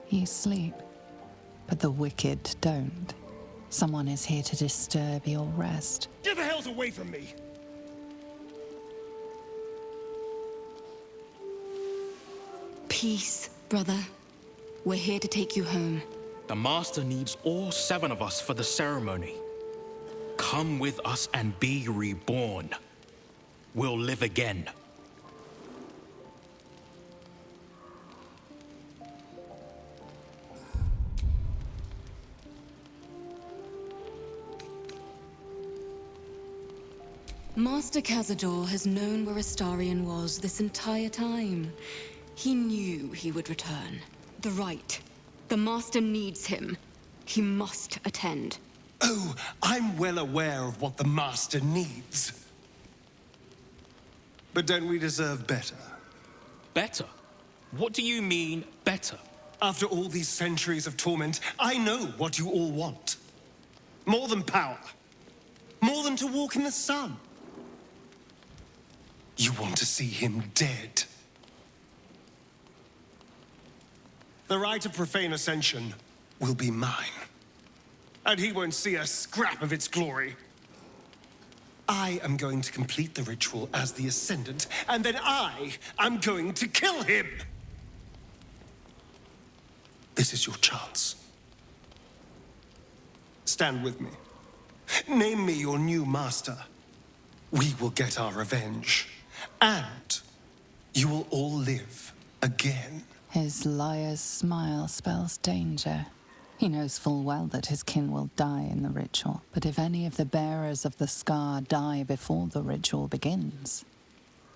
You sleep, but the wicked don't. Someone is here to disturb your rest. Get the hells away from me! Peace, brother. We're here to take you home. The Master needs all 7 of us for the ceremony. Come with us and be reborn. We'll live again. Master Cazador has known where Astarion was this entire time. He knew he would return. The rite. The Master needs him. He must attend. Oh, I'm well aware of what the Master needs. But don't we deserve better? Better? What do you mean, better? After all these centuries of torment, I know what you all want. More than power. More than to walk in the sun. You want to see him dead. The rite of profane ascension will be mine. And he won't see a scrap of its glory. I am going to complete the ritual as the Ascendant, and then I am going to kill him! This is your chance. Stand with me. Name me your new master. We will get our revenge. And you will all live again. His liar's smile spells danger. He knows full well that his kin will die in the ritual, but if any of the bearers of the scar die before the ritual begins,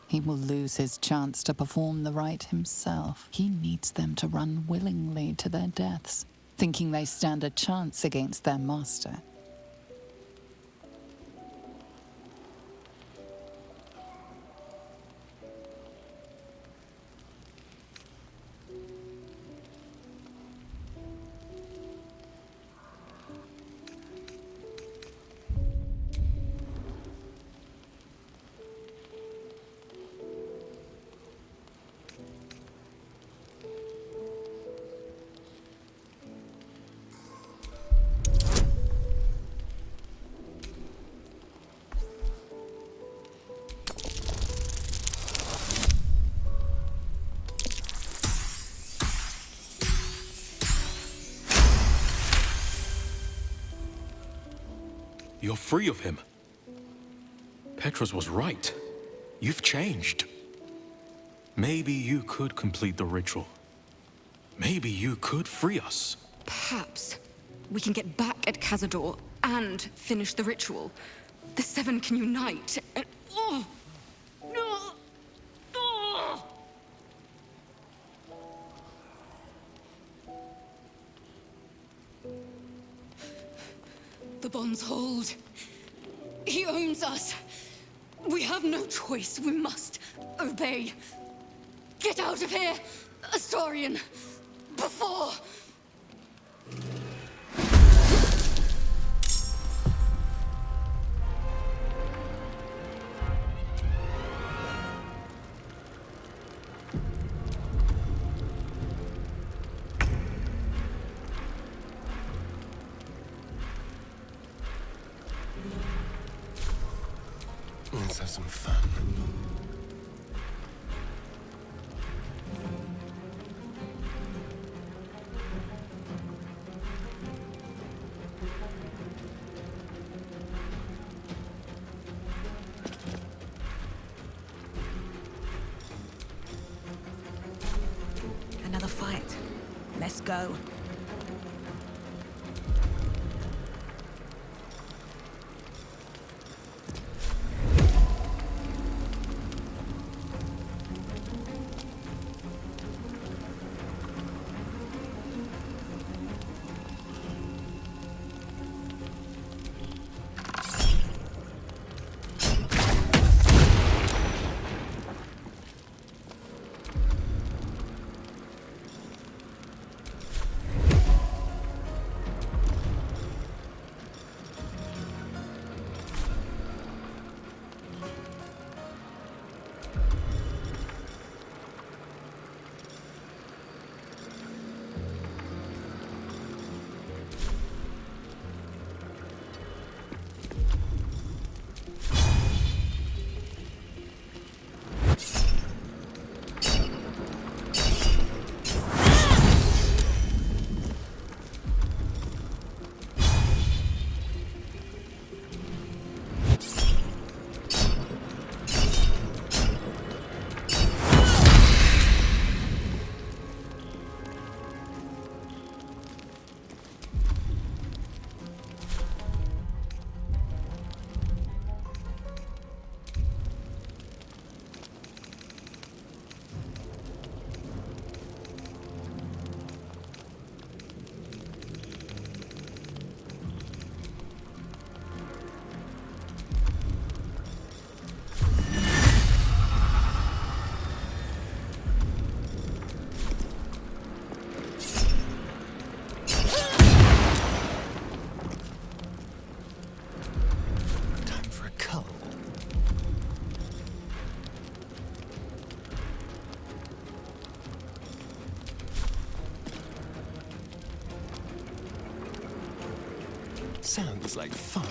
he will lose his chance to perform the rite himself. He needs them to run willingly to their deaths, thinking they stand a chance against their master. You're free of him. Petros was right. You've changed. Maybe you could complete the ritual. Maybe you could free us. Perhaps we can get back at Cazador and finish the ritual. The 7 can unite and... Oh! No! Oh! The bonds hold. He owns us. We have no choice. We must obey. Get out of here, Astarion, before... Let's have some fun. Another fight. Let's go. Sounds like fun.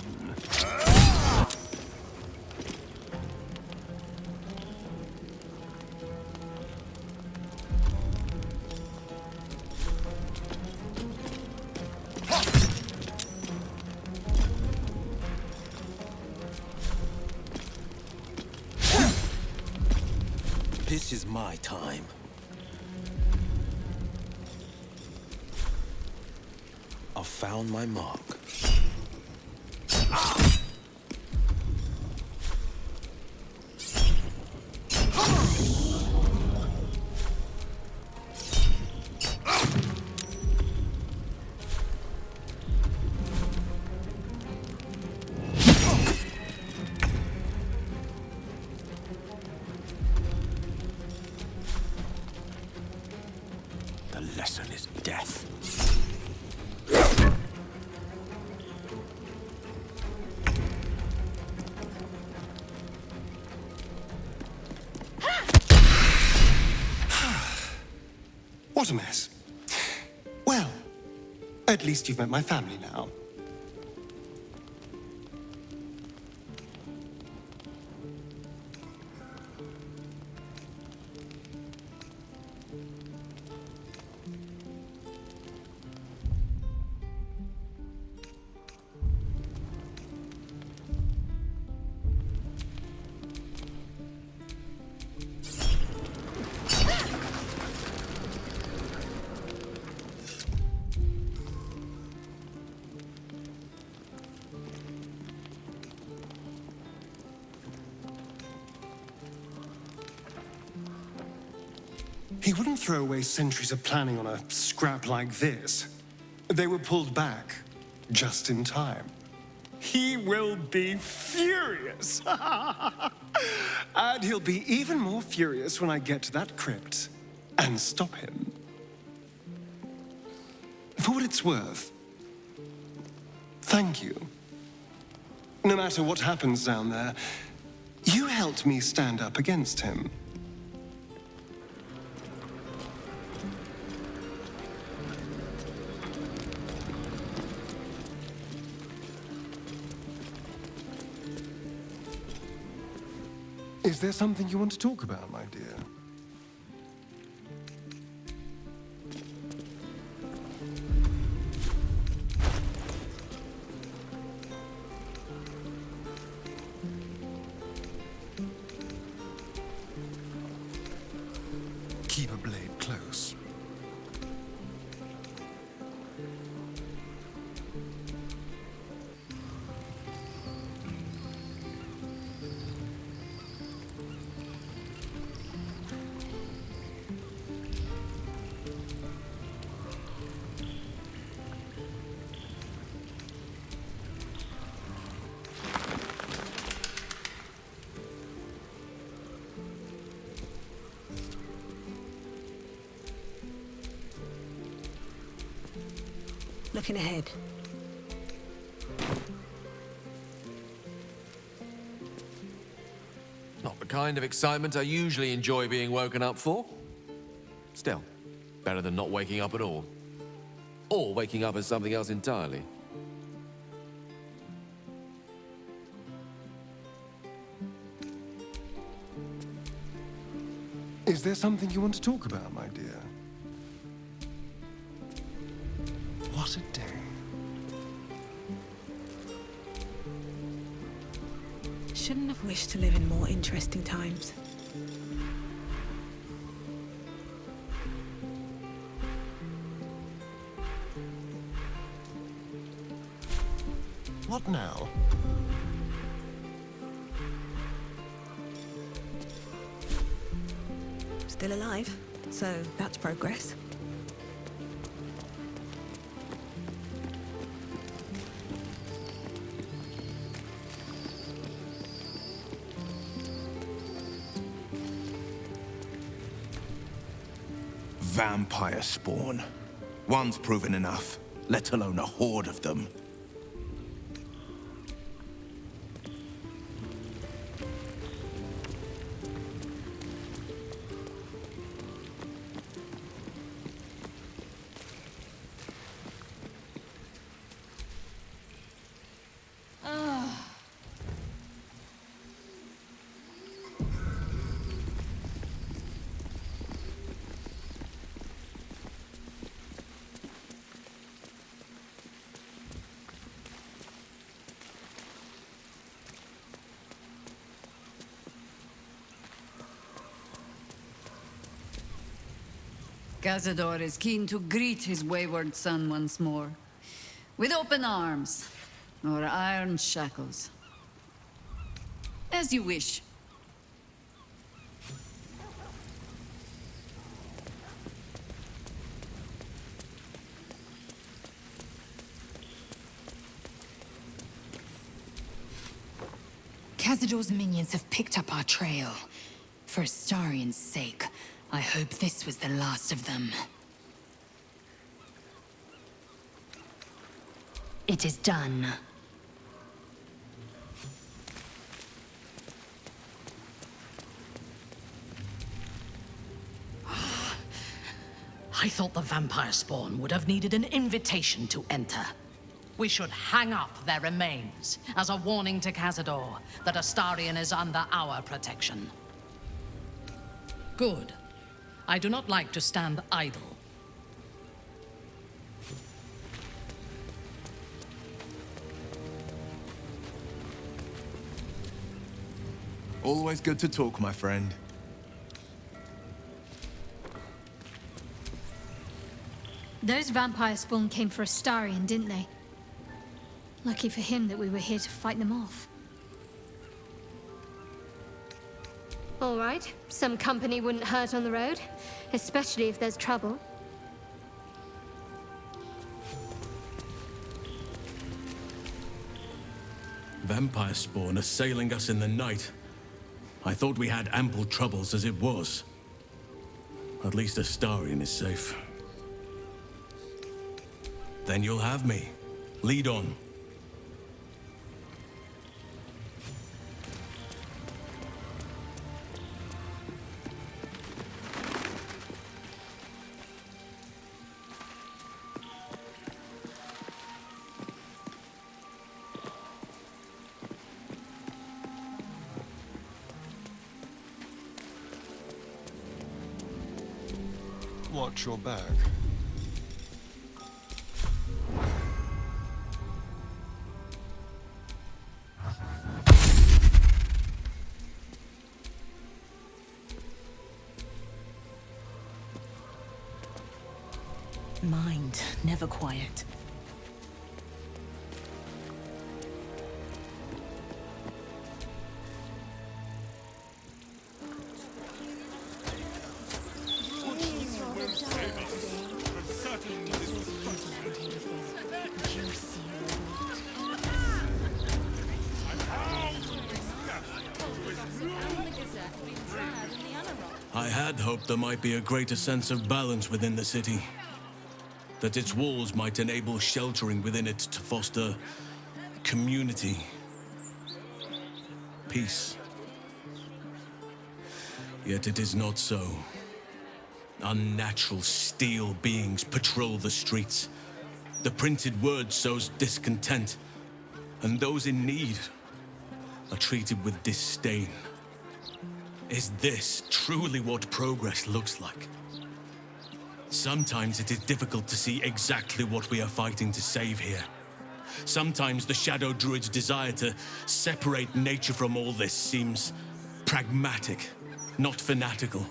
This is my time. I've found my mark. The lesson is death. What a mess. Well, at least you've met my family now. He wouldn't throw away centuries of planning on a scrap like this. They were pulled back just in time. He will be furious. And he'll be even more furious when I get to that crypt and stop him. For what it's worth, thank you. No matter what happens down there, you helped me stand up against him. Is there something you want to talk about, my dear? Keep a blade close. Looking ahead. Not the kind of excitement I usually enjoy being woken up for. Still, better than not waking up at all. Or waking up as something else entirely. Is there something you want to talk about, my dear? What a day. Shouldn't have wished to live in more interesting times. What now? Still alive, so that's progress. Vampire spawn. One's proven enough, let alone a horde of them. Cazador is keen to greet his wayward son once more. With open arms, or iron shackles. As you wish. Cazador's minions have picked up our trail. For Astarian's sake, I hope this was the last of them. It is done. I thought the vampire spawn would have needed an invitation to enter. We should hang up their remains as a warning to Cazador that Astarian is under our protection. Good. I do not like to stand idle. Always good to talk, my friend. Those vampire spawn came for Astarian, didn't they? Lucky for him that we were here to fight them off. All right, some company wouldn't hurt on the road, especially if there's trouble. Vampire spawn assailing us in the night. I thought we had ample troubles as it was. At least Astarian is safe. Then you'll have me. Lead on. Watch your back. Mind never quiet. I had hoped there might be a greater sense of balance within the city. That its walls might enable sheltering within it to foster community, peace. Yet it is not so. Unnatural steel beings patrol the streets. The printed word sows discontent, and those in need are treated with disdain. Is this truly what progress looks like? Sometimes it is difficult to see exactly what we are fighting to save here. Sometimes the Shadow Druid's desire to separate nature from all this seems pragmatic, not fanatical.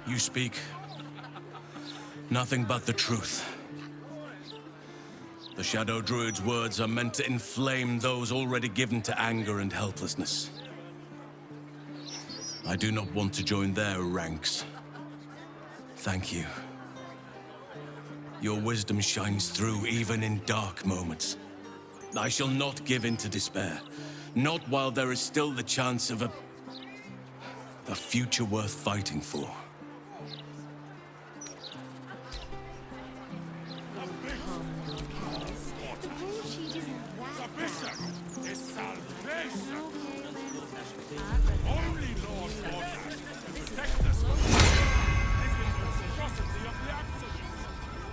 You speak nothing but the truth. The Shadow Druid's words are meant to inflame those already given to anger and helplessness. I do not want to join their ranks. Thank you. Your wisdom shines through even in dark moments. I shall not give in to despair. Not while there is still the chance of a future worth fighting for.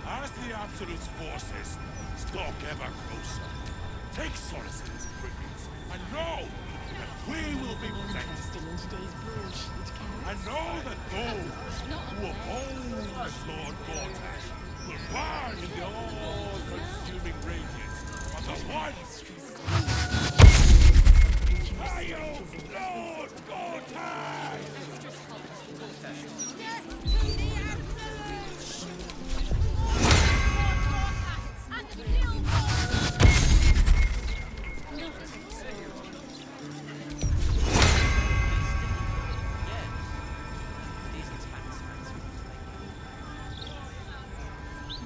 As the Absolute's forces stalk ever closer, take solace in his brilliance, and know and we will be protected. And know that those who oppose Lord Vortex will burn in the all-consuming radiance of the once. Hail, Lord Vortex!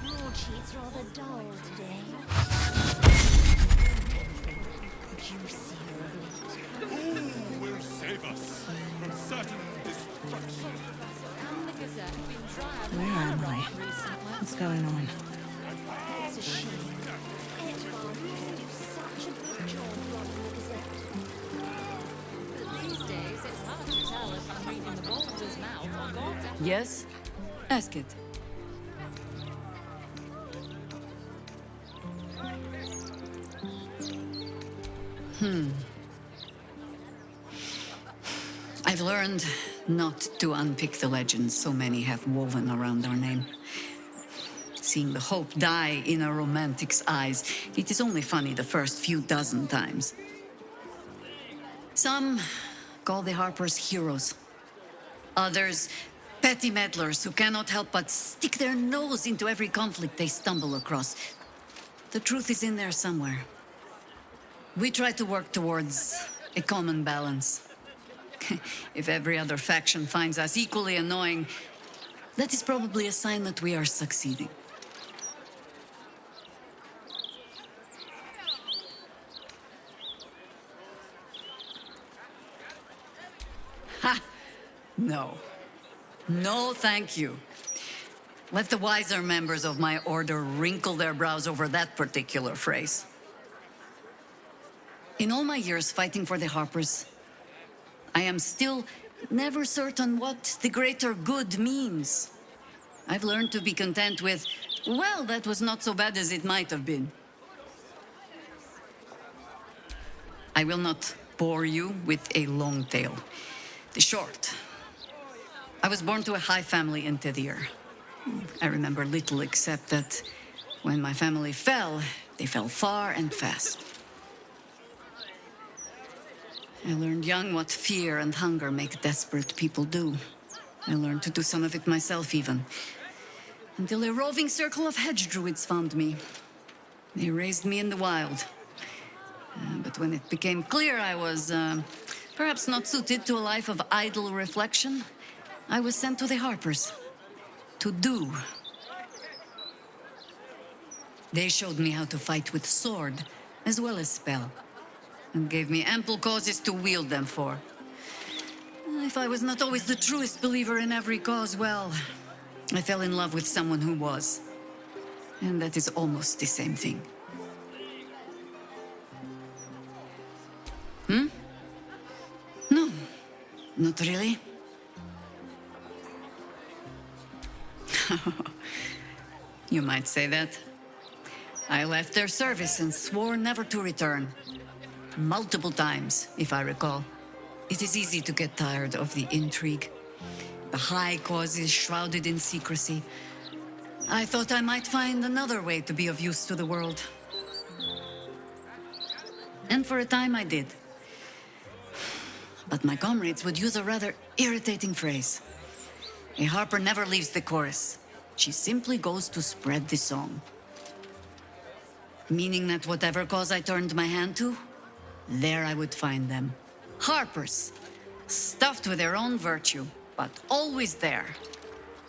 Broadsheet's rather dull today. Who will save us from certain destruction? Where am I? What's going on? It's a shame. Edvard used to do such a good job running the Gazette. But these days, it's hard to tell if I'm reading the Balder's mouth or God's. Yes? Ask it. I've learned not to unpick the legends so many have woven around our name. Seeing the hope die in a romantic's eyes, it is only funny the first few dozen times. Some call the Harpers heroes. Others, petty meddlers who cannot help but stick their nose into every conflict they stumble across. The truth is in there somewhere. We try to work towards a common balance. If every other faction finds us equally annoying, that is probably a sign that we are succeeding. Ha! No. No, thank you. Let the wiser members of my order wrinkle their brows over that particular phrase. In all my years fighting for the Harpers, I am still never certain what the greater good means. I've learned to be content with, well, that was not so bad as it might have been. I will not bore you with a long tale. The short. I was born to a high family in Tedir. I remember little except that when my family fell, they fell far and fast. I learned young what fear and hunger make desperate people do. I learned to do some of it myself even. Until a roving circle of hedge druids found me. They raised me in the wild. But when it became clear I was perhaps not suited to a life of idle reflection, I was sent to the Harpers. To do. They showed me how to fight with sword, as well as spell, and gave me ample causes to wield them for. If I was not always the truest believer in every cause, well, I fell in love with someone who was. And that is almost the same thing. No, not really. You might say that. I left their service and swore never to return. Multiple times, if I recall. It is easy to get tired of the intrigue. The high causes shrouded in secrecy. I thought I might find another way to be of use to the world. And for a time I did. But my comrades would use a rather irritating phrase. A harper never leaves the chorus. She simply goes to spread the song. Meaning that whatever cause I turned my hand to, there I would find them. Harpers, stuffed with their own virtue, but always there.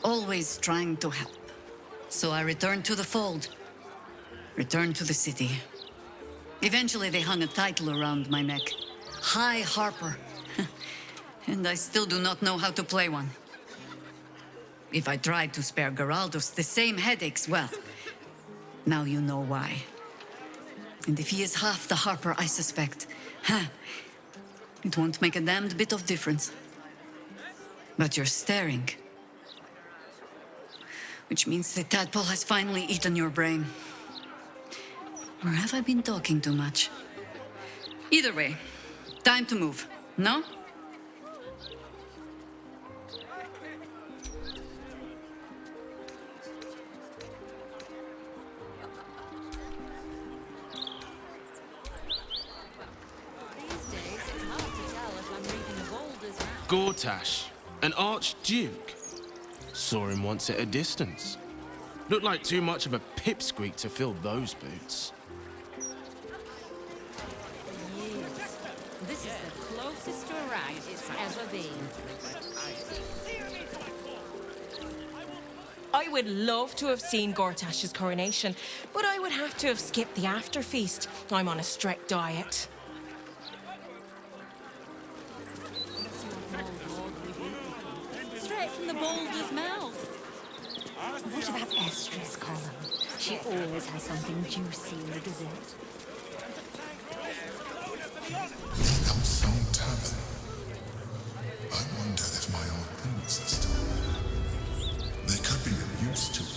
Always trying to help. So I returned to the fold. Returned to the city. Eventually they hung a title around my neck. High Harper. And I still do not know how to play one. If I tried to spare Geraldos the same headaches, well, now you know why. And if he is half the Harper I suspect, it won't make a damned bit of difference. But you're staring. Which means the tadpole has finally eaten your brain. Or have I been talking too much? Either way, Time to move, no? Gortash, an archduke. Saw him once at a distance. Looked like too much of a pipsqueak to fill those boots. Years. This is the closest to a rag it's ever been. I would love to have seen Gortash's coronation, but I would have to have skipped the after feast. I'm on a strict diet. Straight from the Balder's mouth. What about Estra's column? She always has something juicy in the dessert. Some tavern. I wonder if my old things are still there. They could be of use to you.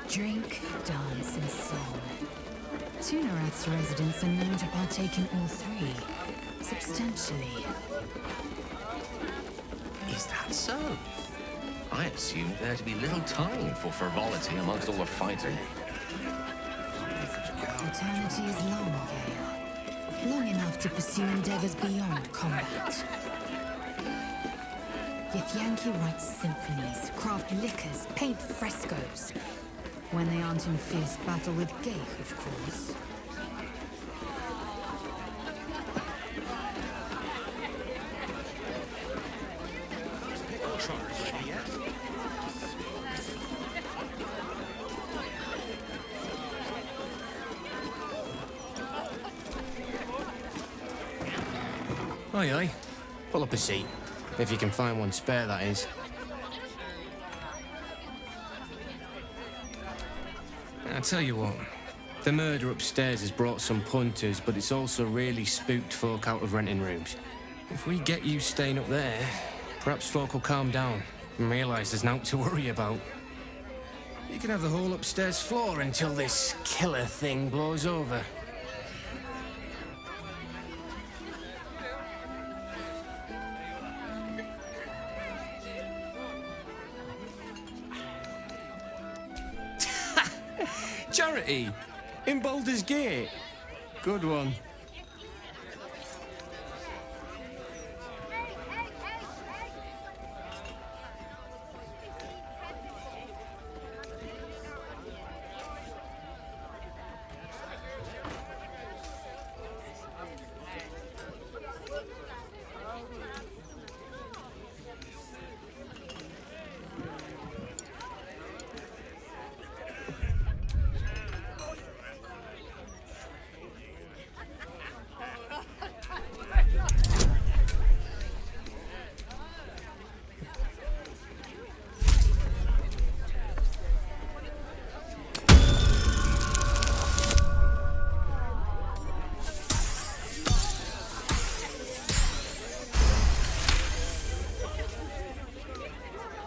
Drink, dance, and song. Tunarath's residents are known to partake in all three, substantially. Is that so? I assumed there to be little time for frivolity amongst all the fighting. Eternity is long, Gale. Long enough to pursue endeavors beyond combat. Githyanki writes symphonies, craft liquors, paint frescoes. When they aren't in fierce battle with Gaich, of course. Aye, aye. Pull up a seat. If you can find one spare, that is. I tell you what, the murder upstairs has brought some punters, but it's also really spooked folk out of renting rooms. If we get you staying up there, perhaps folk will calm down and realise there's naught to worry about. You can have the whole upstairs floor until this killer thing blows over. Charity! In Baldur's Gate! Good one.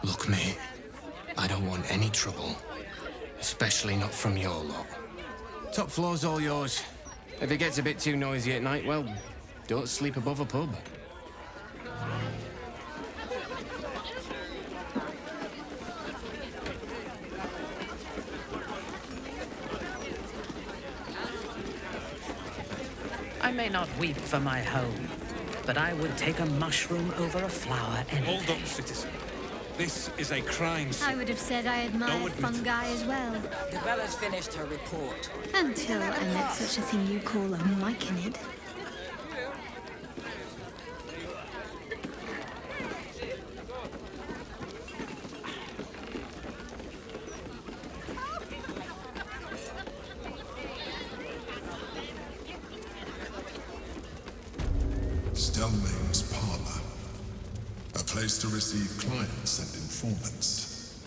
Look, mate, I don't want any trouble. Especially not from your lot. Top floor's all yours. If it gets a bit too noisy at night, well, don't sleep above a pub. I may not weep for my home, but I would take a mushroom over a flower any day. Hold up, citizen. This is a crime scene. I would have said I admired fungi as well. Gabella's finished her report. Until I met such a thing you call a myconid. Stelmane's parlor. A place to receive clients and informants.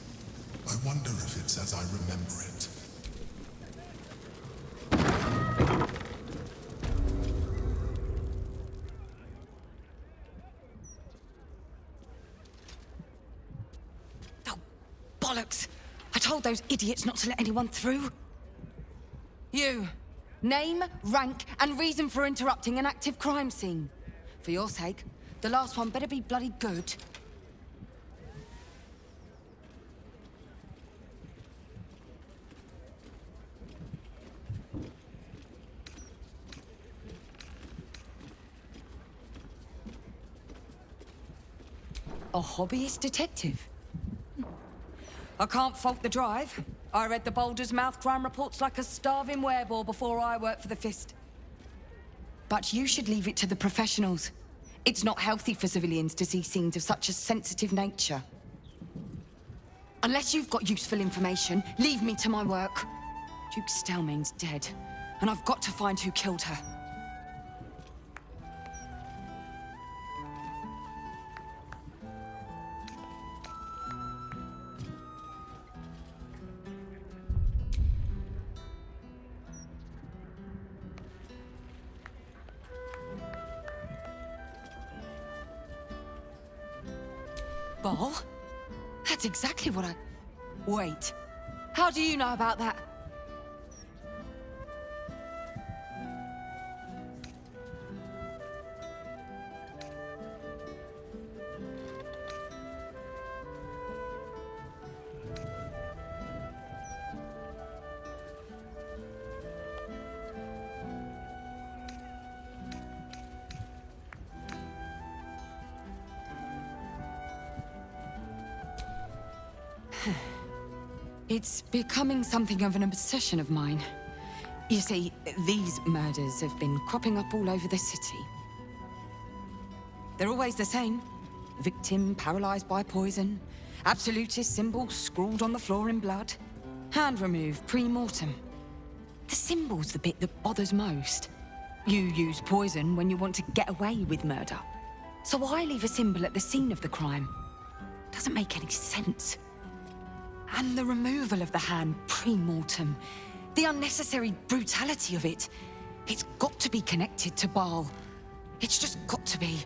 I wonder if it's as I remember it. Bollocks! I told those idiots not to let anyone through. You. Name, rank, and reason for interrupting an active crime scene. For your sake, the last one better be bloody good. A hobbyist detective? I can't fault the drive. I read the Baldur's Mouth crime reports like a starving wereball before I worked for the Fist. But you should leave it to the professionals. It's not healthy for civilians to see scenes of such a sensitive nature. Unless you've got useful information, leave me to my work. Duke Stelmane's dead, and I've got to find who killed her. Ball? That's exactly what I... Wait. How do you know about that? It's becoming something of an obsession of mine. You see, these murders have been cropping up all over the city. They're always the same. Victim paralyzed by poison, absolutist symbols scrawled on the floor in blood, hand removed pre-mortem. The symbol's the bit that bothers most. You use poison when you want to get away with murder. So why leave a symbol at the scene of the crime? Doesn't make any sense. And the removal of the hand pre-mortem. The unnecessary brutality of it. It's got to be connected to Baal. It's just got to be.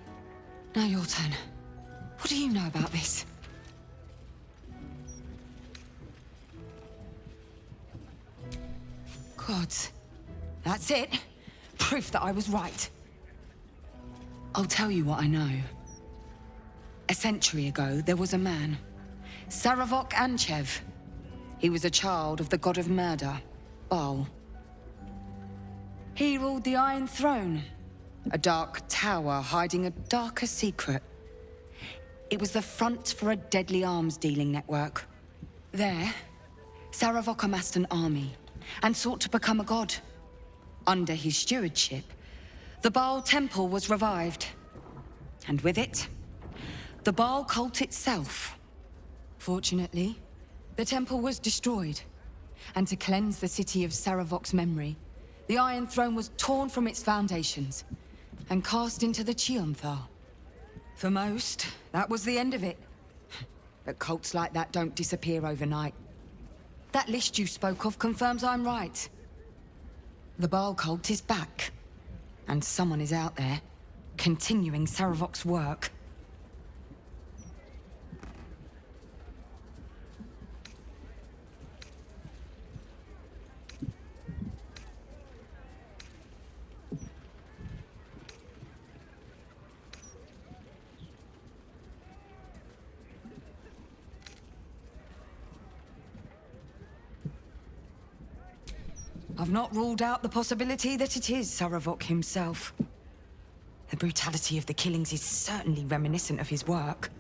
Now your turn. What do you know about this? Gods. That's it. Proof that I was right. I'll tell you what I know. A century ago, there was a man. Saravok Anchev. He was a child of the god of murder, Baal. He ruled the Iron Throne, a dark tower hiding a darker secret. It was the front for a deadly arms-dealing network. There, Saravok amassed an army and sought to become a god. Under his stewardship, the Baal Temple was revived. And with it, the Baal cult itself. Fortunately, the temple was destroyed, and to cleanse the city of Saravok's memory, the Iron Throne was torn from its foundations and cast into the Chionthar. For most, that was the end of it. But cults like that don't disappear overnight. That list you spoke of confirms I'm right. The Baal cult is back, and someone is out there, continuing Saravok's work. I've not ruled out the possibility that it is Saravok himself. The brutality of the killings is certainly reminiscent of his work.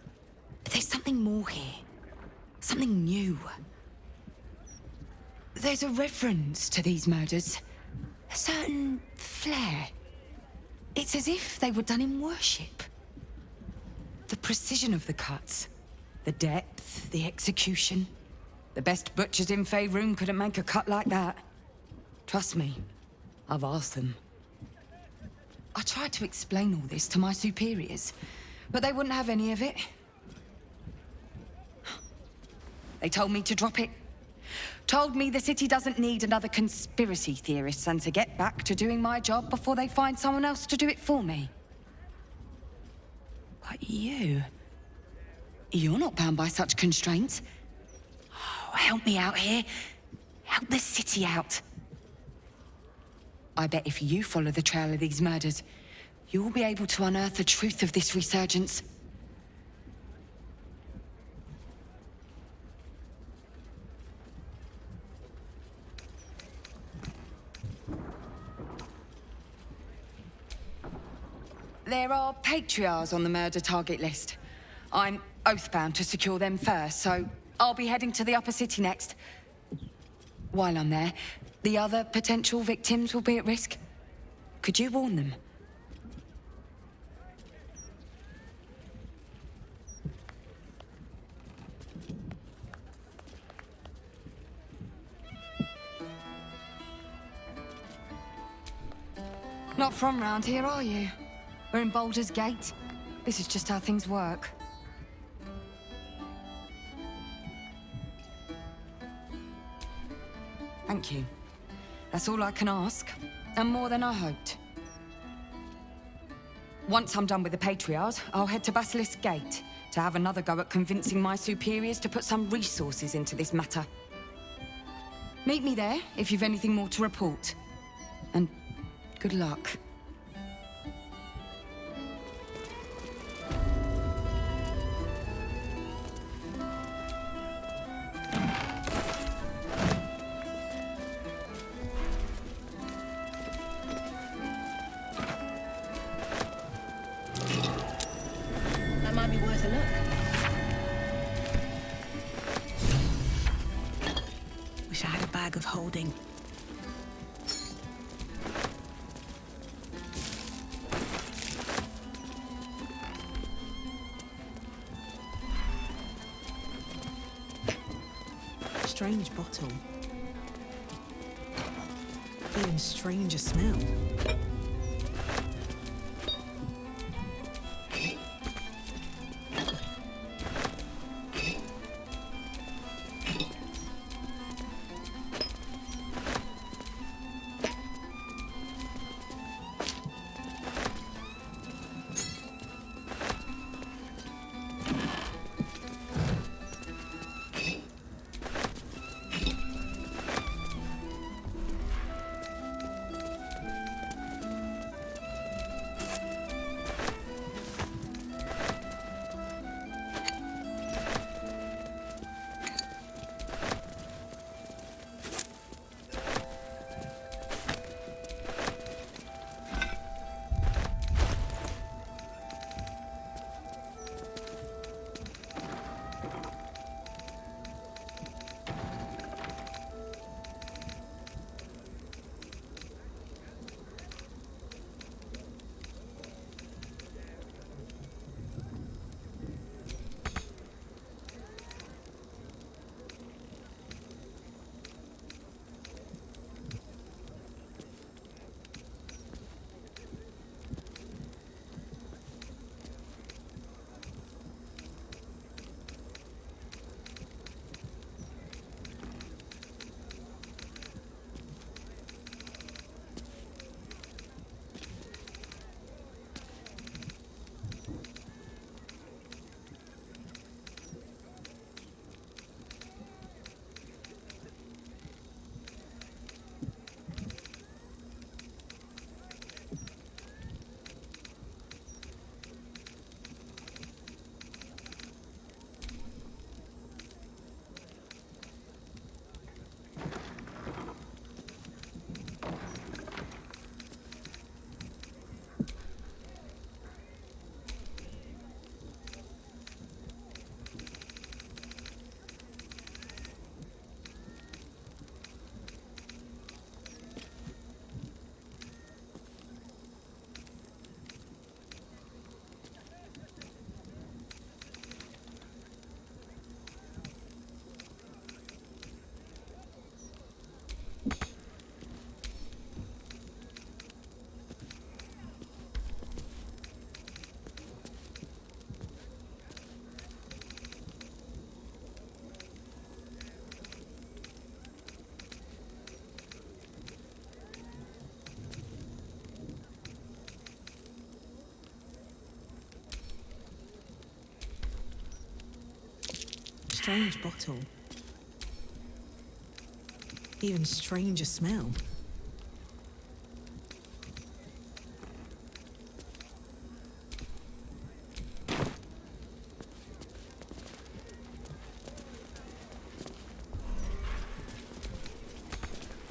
But there's something more here. Something new. There's a reverence to these murders. A certain flair. It's as if they were done in worship. The precision of the cuts. The depth, the execution. The best butchers in Faerun couldn't make a cut like that. Trust me, I've asked them. I tried to explain all this to my superiors, but they wouldn't have any of it. They told me to drop it. Told me the city doesn't need another conspiracy theorist and to get back to doing my job before they find someone else to do it for me. But you're not bound by such constraints. help me out here. Help the city out. I bet if you follow the trail of these murders, you'll be able to unearth the truth of this resurgence. There are patriarchs on the murder target list. I'm oathbound to secure them first, so I'll be heading to the upper city next. While I'm there, the other potential victims will be at risk. Could you warn them? Not from round here, are you? We're in Baldur's Gate. This is just how things work. Thank you. That's all I can ask, and more than I hoped. Once I'm done with the Patriarchs, I'll head to Basilisk Gate to have another go at convincing my superiors to put some resources into this matter. Meet me there if you've anything more to report. And good luck. That might be worth a look. Wish I had a bag of holding. Strange bottle. Even stranger smell. Strange bottle. Even stranger smell.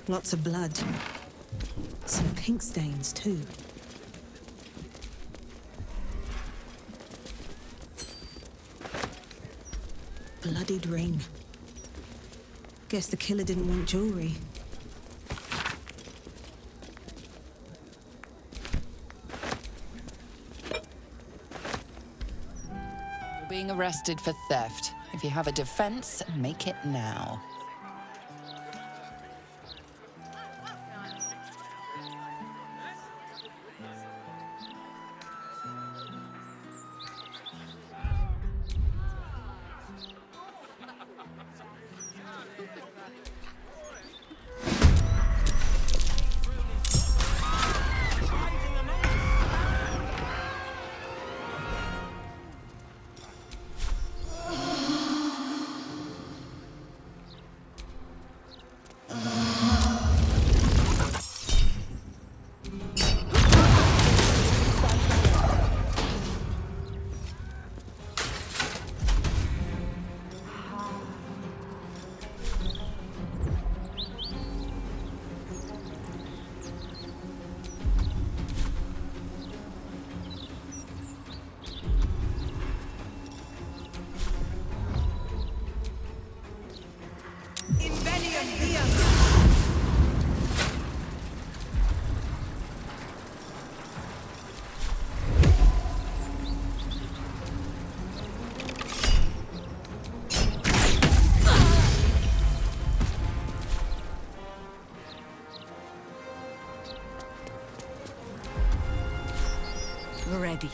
Lots of blood. Some pink stains, too. Bloodied ring. Guess the killer didn't want jewelry. You're being arrested for theft. If you have a defense, make it now. Ready.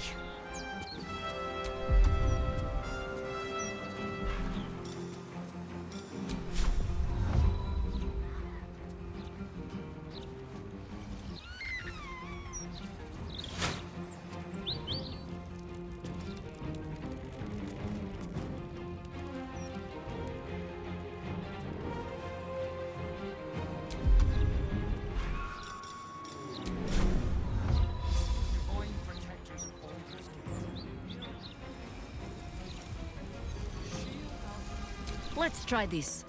Let's try this.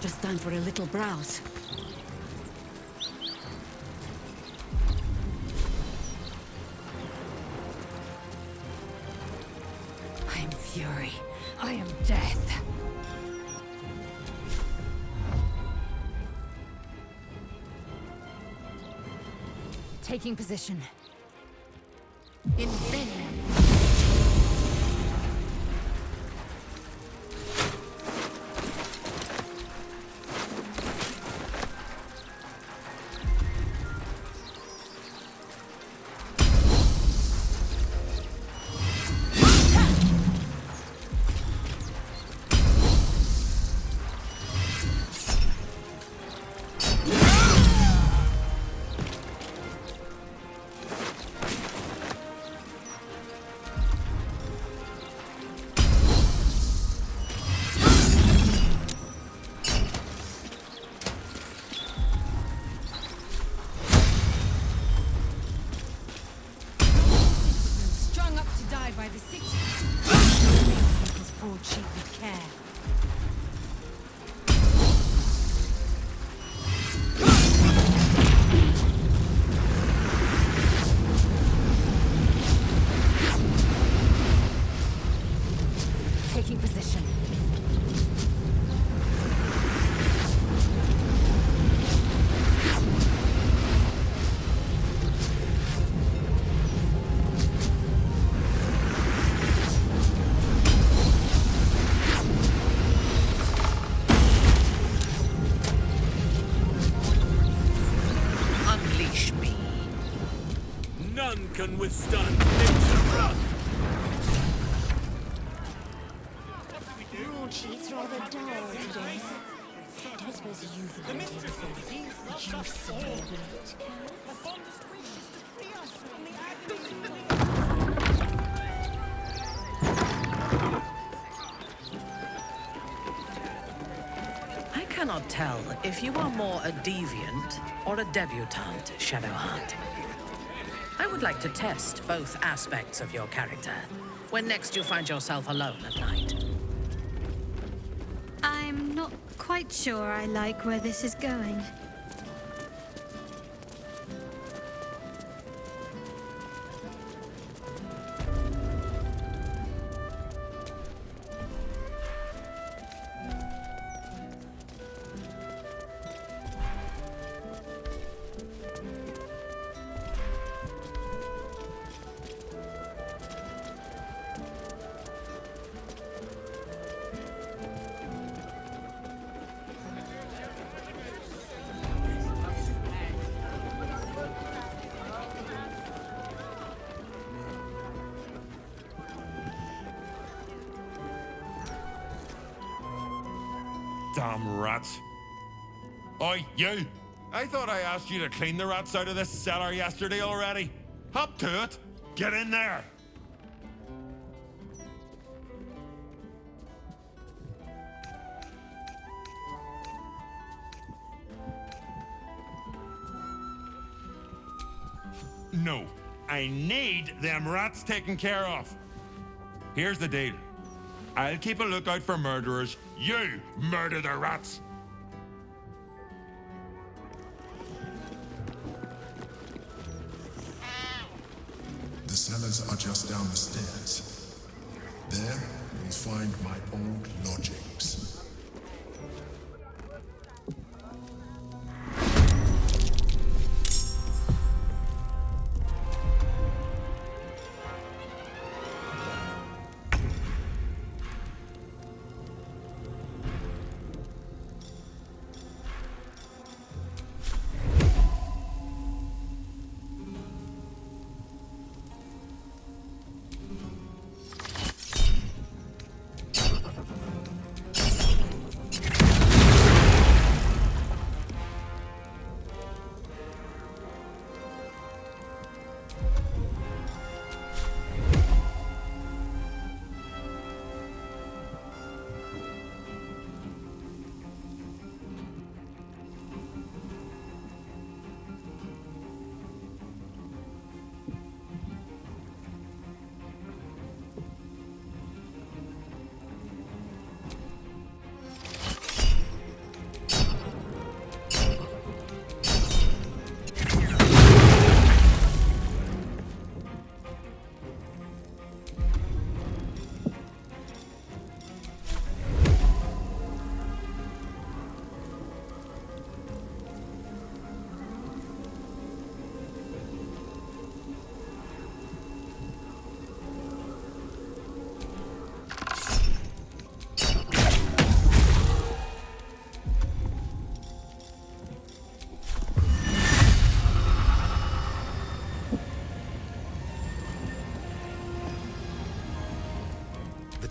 Just time for a little browse. I am fury. I am death. Taking position. In bed. By the city. His poor cheek with care. Taking position. None can withstand nature's wrath. Broadsheet's rather dull today. I don't suppose you've learned anything. You see it, I cannot tell if you are more a deviant or a debutante, Shadowheart. I would like to test both aspects of your character when next you find yourself alone at night. I'm not quite sure I like where this is going. Damn rats. Oi, you! I thought I asked you to clean the rats out of this cellar yesterday already. Hop to it. Get in there. No, I need them rats taken care of. Here's the deal. I'll keep a lookout for murderers. You murder the rats. The cellars are just down the stairs. There, you'll find my old lodgings.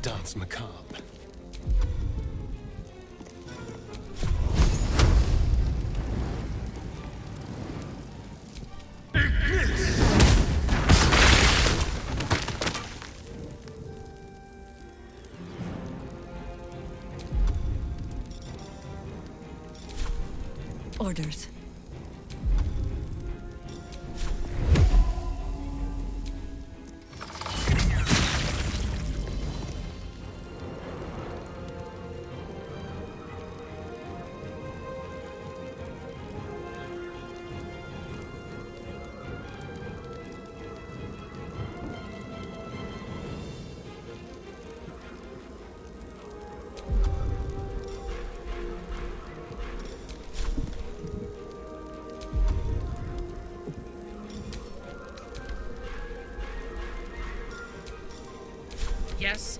Dance macabre. Orders. Yes?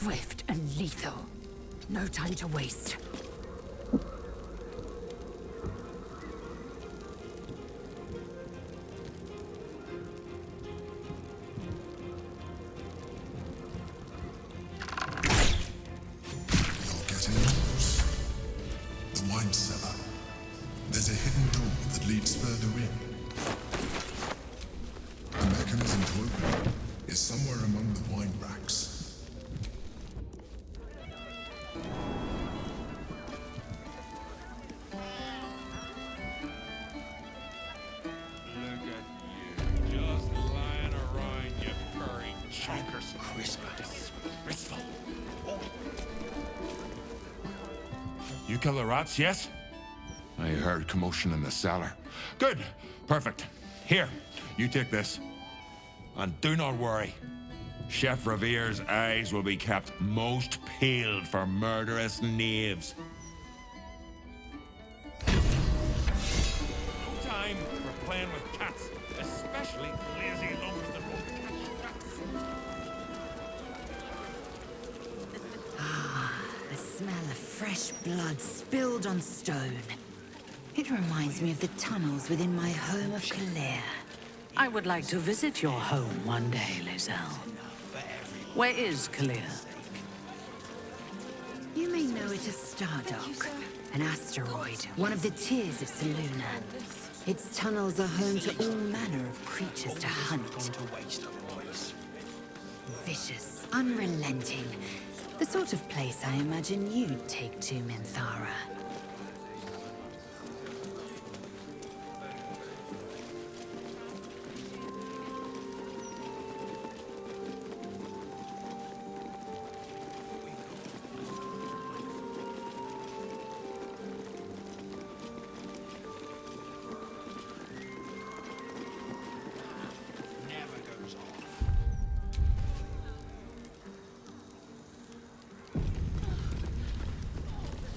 Swift and lethal. No time to waste. You're getting close. The wine cellar. There's a hidden door that leads further in. The mechanism to open it is somewhere among the wine racks. Look at you, just lying around, you furry chonkers. Crisp, disgraceful. You kill the rats, yes? I heard commotion in the cellar. Good. Perfect. Here, you take this. And do not worry. Chef Revere's eyes will be kept most peeled for murderous knaves. No time for playing with cats, especially lazy lumps that won't catch rats. The smell of fresh blood spilled on stone. It reminds me of the tunnels within my home of Kalir. I would like to visit your home one day, Lizelle. Where is Kalir? You may know it as Stardock, an asteroid, one of the tears of Selûne. Its tunnels are home to all manner of creatures to hunt. Vicious, unrelenting. The sort of place I imagine you'd take to, Minthara.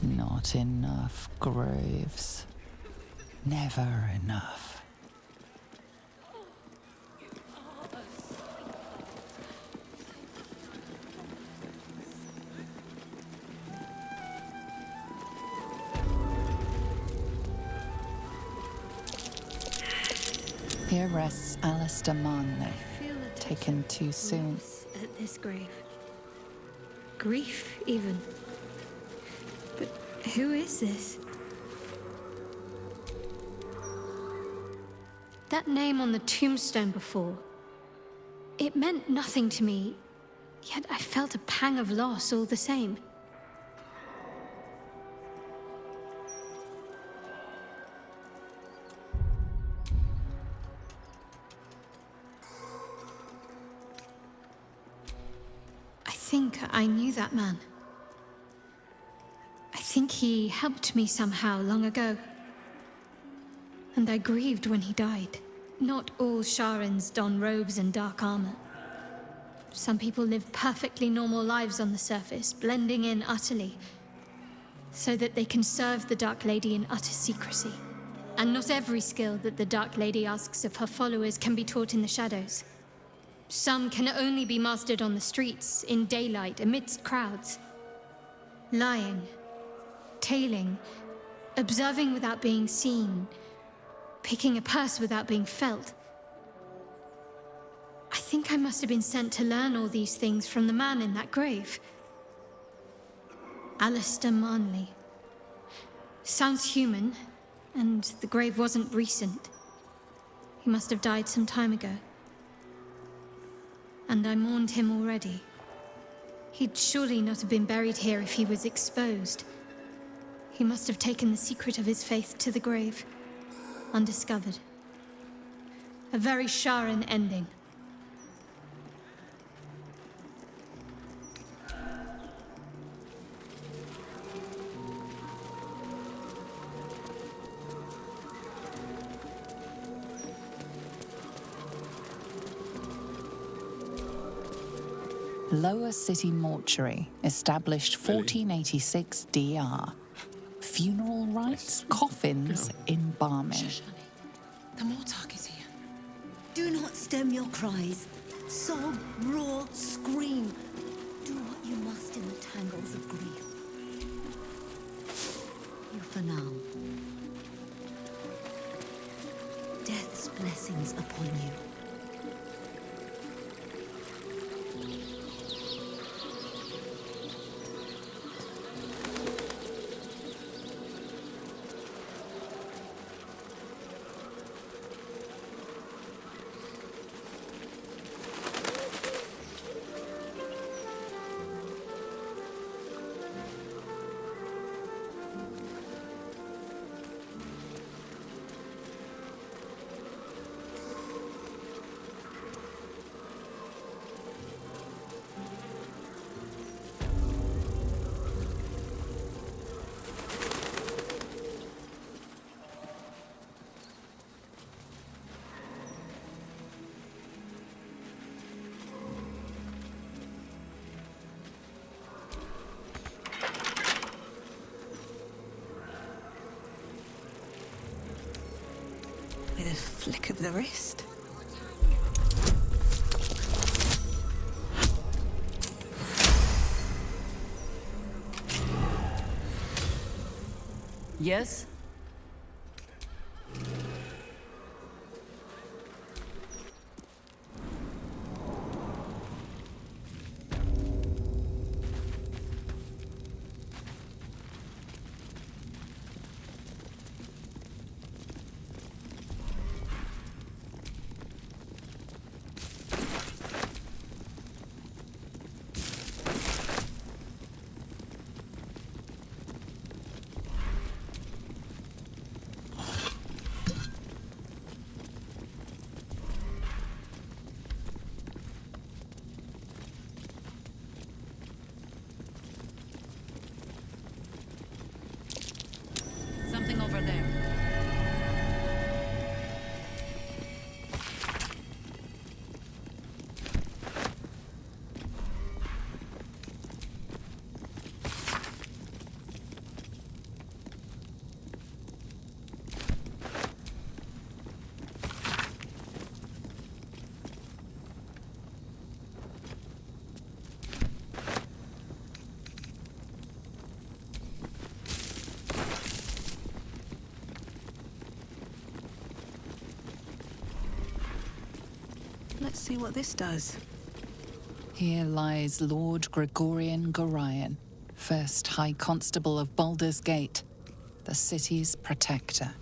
Not enough graves. Never enough. Here rests Alistair Manley, taken too soon. At this grave. Grief, even. But who is this? That name on the tombstone before. It meant nothing to me, yet I felt a pang of loss all the same. I think I knew that man. I think he helped me somehow long ago. And I grieved when he died. Not all Sharans don robes and dark armor. Some people live perfectly normal lives on the surface, blending in utterly, so that they can serve the Dark Lady in utter secrecy. And not every skill that the Dark Lady asks of her followers can be taught in the shadows. Some can only be mastered on the streets, in daylight, amidst crowds. Lying, tailing, observing without being seen, picking a purse without being felt. I think I must have been sent to learn all these things from the man in that grave. Alistair Manley. Sounds human, and the grave wasn't recent. He must have died some time ago. And I mourned him already. He'd surely not have been buried here if he was exposed. He must have taken the secret of his faith to the grave, undiscovered. A very Sharan ending. Lower City Mortuary, established 1486 DR. Funeral rites, coffins, embalming. The Mortark is here. Do not stem your cries. Sob, roar, scream. Do what you must tangles of grief. You for now. Death's blessings upon you. With a flick of the wrist. Yes? Something over there. Let's see what this does. Here lies Lord Gregorian Gorion, first High Constable of Baldur's Gate, the city's protector.